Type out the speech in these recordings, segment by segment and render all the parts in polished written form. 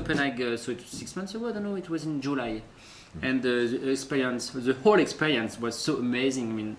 Copenhagen, so it was 6 months ago, I don't know, it was in July. And the experience, the whole experience was so amazing. I mean,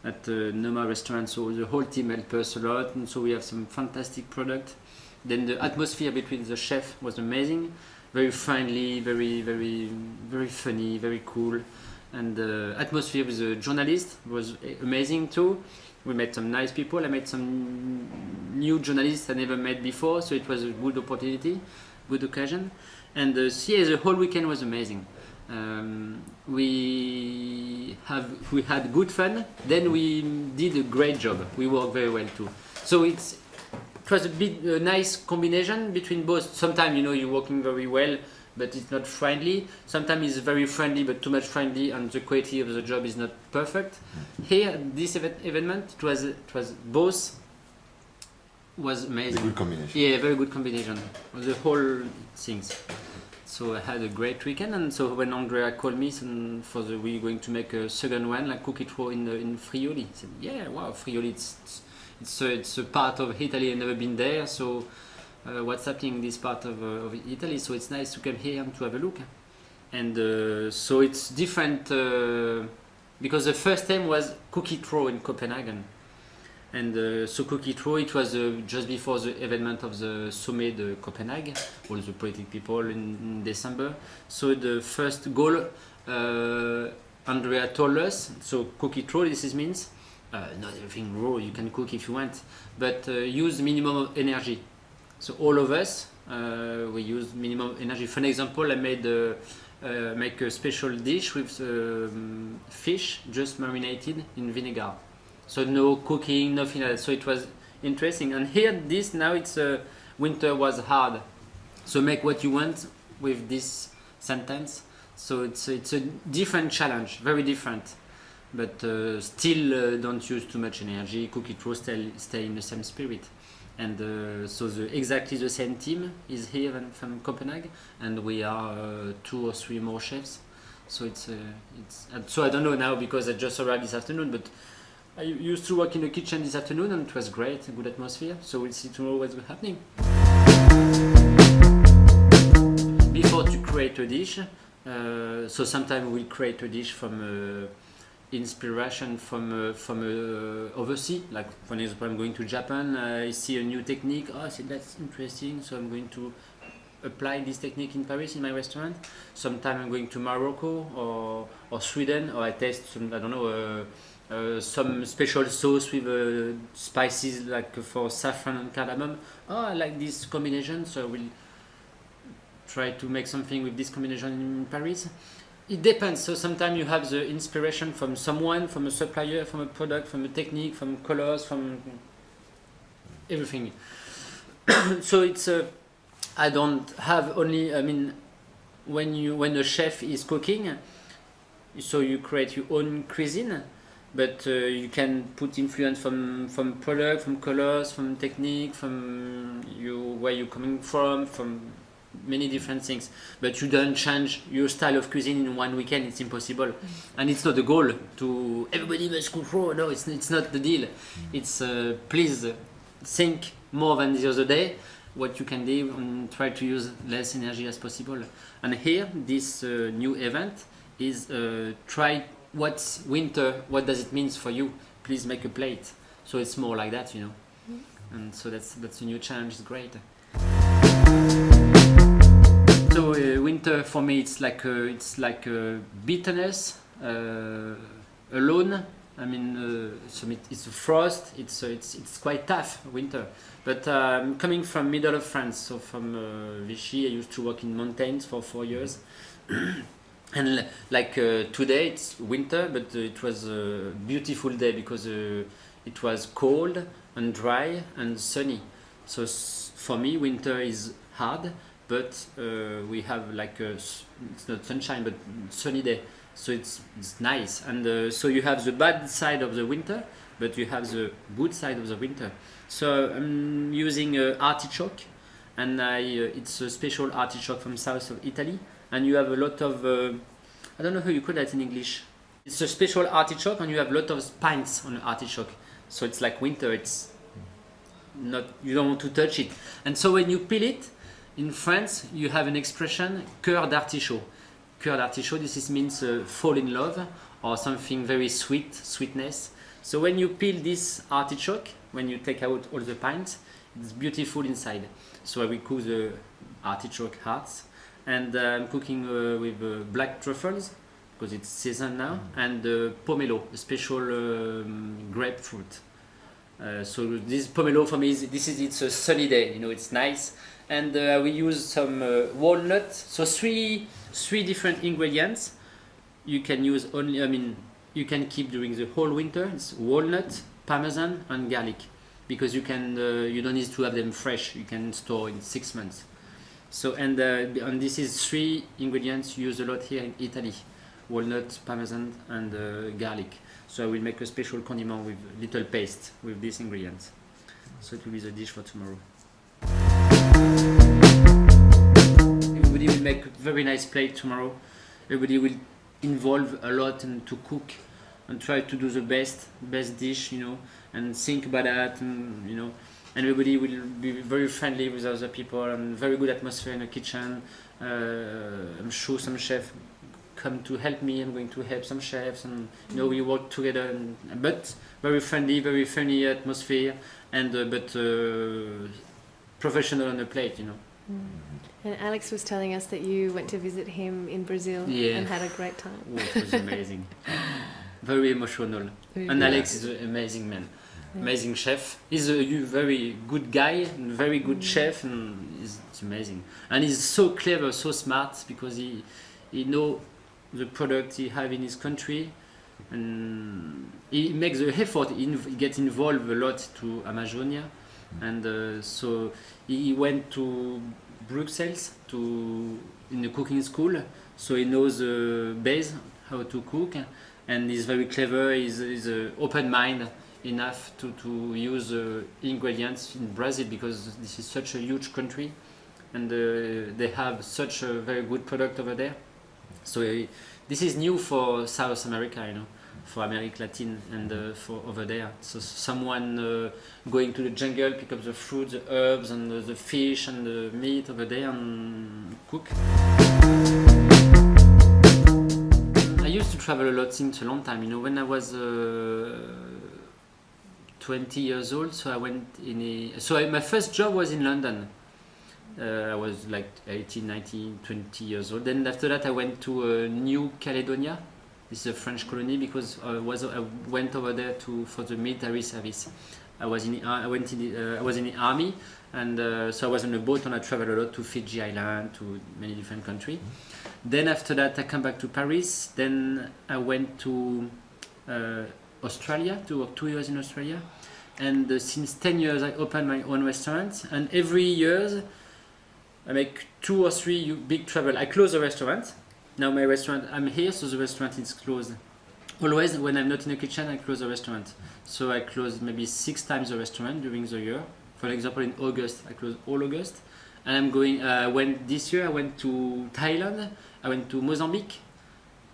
at the Noma restaurant, so the whole team helped us a lot, and so we have some fantastic product. Then the atmosphere between the chef was amazing, very friendly, very funny, very cool. And the atmosphere with the journalist was amazing too. We met some nice people. I met some new journalists I never met before, so it was a good opportunity, good occasion. And the whole weekend was amazing. We had good fun. Then we did a great job. We worked very well too. So it was a nice combination between both. Sometimes you're working very well, but it's not friendly. Sometimes it's very friendly, but too much friendly, and the quality of the job is not perfect. Here, this event, it was both. Was amazing. A good combination. Yeah, very good combination. The whole things. So I had a great weekend, and so when Andrea called me we're going to make a second one, like cook it raw in Friuli. I said, yeah, wow, Friuli, it's a part of Italy. I've never been there, so what's happening in this part of Italy? So it's nice to come here and to have a look. And so it's different because the first time was cook it raw in Copenhagen. And so cook it raw, it was just before the event of the Sommet de Copenhagen, all the political people in December. So the first goal, Andrea told us, so cook it raw, this means, not everything raw, you can cook if you want, but use minimum of energy. So all of us, we use minimum energy. For an example, I made make a special dish with fish just marinated in vinegar. So no cooking, nothing like that. So it was interesting. And here, now it's winter was hard. So make what you want with this sentence. So it's a different challenge, very different. But still don't use too much energy. Cook it raw, stay in the same spirit. And so exactly the same team is here from Copenhagen, and we are 2 or 3 more chefs. So so I don't know now because I just arrived this afternoon, but I used to work in the kitchen this afternoon and it was great, a good atmosphere. So we'll see tomorrow what's happening. Before to create a dish, so sometimes we'll create a dish from inspiration from overseas. Like for example, I'm going to Japan, I see a new technique. Oh, I said that's interesting, so I'm going to apply this technique in Paris in my restaurant. Sometimes I'm going to Morocco or Sweden, or I taste some, I don't know, some special sauce with spices like for saffron and cardamom. Oh, I like this combination, so I will try to make something with this combination in Paris. It depends. So sometimes you have the inspiration from someone, from a supplier, from a product, from a technique, from colors, from everything. So it's I don't have only. I mean, when a chef is cooking, so you create your own cuisine, but you can put influence from product, from colors, from technique, from where you're coming from many different things. But you don't change your style of cuisine in one weekend. It's impossible, and it's not the goal to everybody must cook raw. No, it's not the deal. It's please think more than the other day what you can do and try to use less energy as possible. And here, this new event is try what's winter, what does it mean for you? Please make a plate. So it's more like that, And so that's a new challenge. It's great. So winter for me it's like bitterness, alone. I mean, so it's a frost. It's quite tough winter. But coming from middle of France, so from Vichy, I used to work in mountains for 4 years. And like today it's winter, but it was a beautiful day because it was cold and dry and sunny. So for me winter is hard, but we have like it's not sunshine but sunny day, so it's nice. And so you have the bad side of the winter, but you have the good side of the winter. So I'm using artichoke, and it's a special artichoke from south of Italy, and you have a lot of I don't know how you call that in English. It's a special artichoke, and you have a lot of spines on the artichoke. So it's like winter. It's not, you don't want to touch it. And so when you peel it, In France, you have an expression, cœur d'artichaut. Cœur d'artichaut, this means fall in love, or something very sweet, sweetness. So when you peel this artichoke, when you take out all the pines, it's beautiful inside. So I will cook the artichoke hearts, and I'm cooking with black truffles, because it's season now, and pomelo, a special grapefruit. So this pomelo for me, it's a sunny day, you know, it's nice. And we use some walnuts, so three different ingredients. You can use only, I mean, you can keep during the whole winter. It's walnut, parmesan, and garlic, because you can you don't need to have them fresh. You can store in 6 months. So and this is 3 ingredients used a lot here in Italy: walnut, parmesan, and garlic. So I will make a special condiment with little paste with these ingredients. So it will be the dish for tomorrow. Everybody will make a very nice plate tomorrow. Everybody will involve a lot and to cook and try to do the best dish, you know, and think about that, and you know, and everybody will be very friendly with other people and very good atmosphere in the kitchen. I'm sure some chefs come to help me. I'm going to help some chefs, and you know, we work together. But very friendly atmosphere, and professional on the plate, you know. And Alex was telling us that you went to visit him in Brazil and had a great time. Oh, it was amazing. Very emotional. And Alex is an amazing man, amazing chef. He's a very good guy, and very good chef, and it's amazing. And he's so clever, so smart, because he knows the product he have in his country, and he makes the effort. He gets involved a lot to Amazonia, and so he went to Brussels in the cooking school, so he knows the base how to cook, and he's very clever. He's open mind enough to use ingredients in Brazil, because this is such a huge country, and they have such a very good product over there. So this is new for South America, you know, for America Latin, and for over there. So someone going to the jungle, pick up the fruit, the herbs, and the fish and the meat over there, and cook. I used to travel a lot since a long time. You know, when I was 20 years old, so I went my first job was in London. I was like 18, 19, 20 years old. Then after that I went to New Caledonia. This is a French colony, because I went over there for the military service. I was in the army, and so I was on a boat, and I traveled a lot to Fiji Island, to many different countries. Then after that I come back to Paris. Then I went to Australia to work 2 years in Australia, and since 10 years I opened my own restaurant, and every year I make 2 or 3 big travel. I close the restaurant. Now my restaurant, I'm here, so the restaurant is closed. Always when I'm not in the kitchen, I close the restaurant. So I close maybe 6 times the restaurant during the year. For example, in August, I close all August. And I'm going, this year I went to Thailand, I went to Mozambique,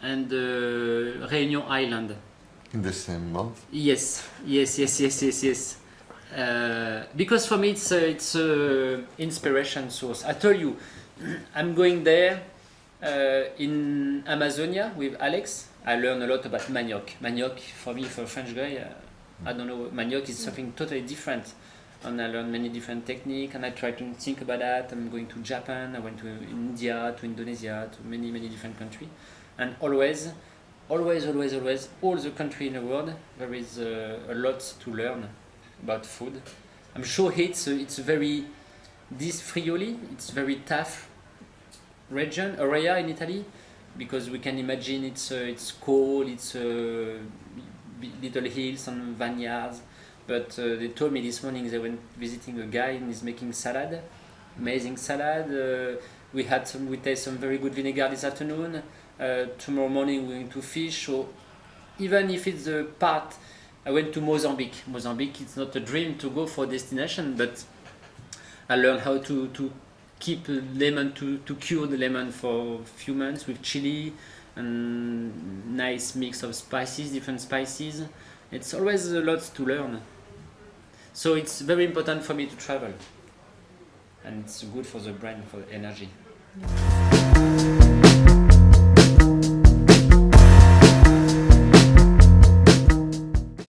and Réunion Island. In the same month? Yes. Because for me it's inspiration source. I told you, I'm going there in Amazonia with Alex. I learned a lot about manioc. Manioc, for me, for a French guy, I don't know, manioc is something totally different. And I learned many different techniques, and I try to think about that. I'm going to Japan, I went to India, to Indonesia, to many different countries. And always, all the country in the world, there is a lot to learn about food. I'm sure this Friuli, it's very tough area in Italy, because we can imagine it's cold, it's little hills and vineyards. But they told me this morning they went visiting a guy and he's making salad, amazing salad. We taste some very good vinegar this afternoon. Tomorrow morning we're going to fish. So even if it's a part, I went to Mozambique. Mozambique, it's not a dream to go for destination, but I learned how to keep lemon, to cure the lemon for a few months with chili and nice mix of spices, different spices. It's always a lot to learn. So it's very important for me to travel. and it's good for the brain, for the energy.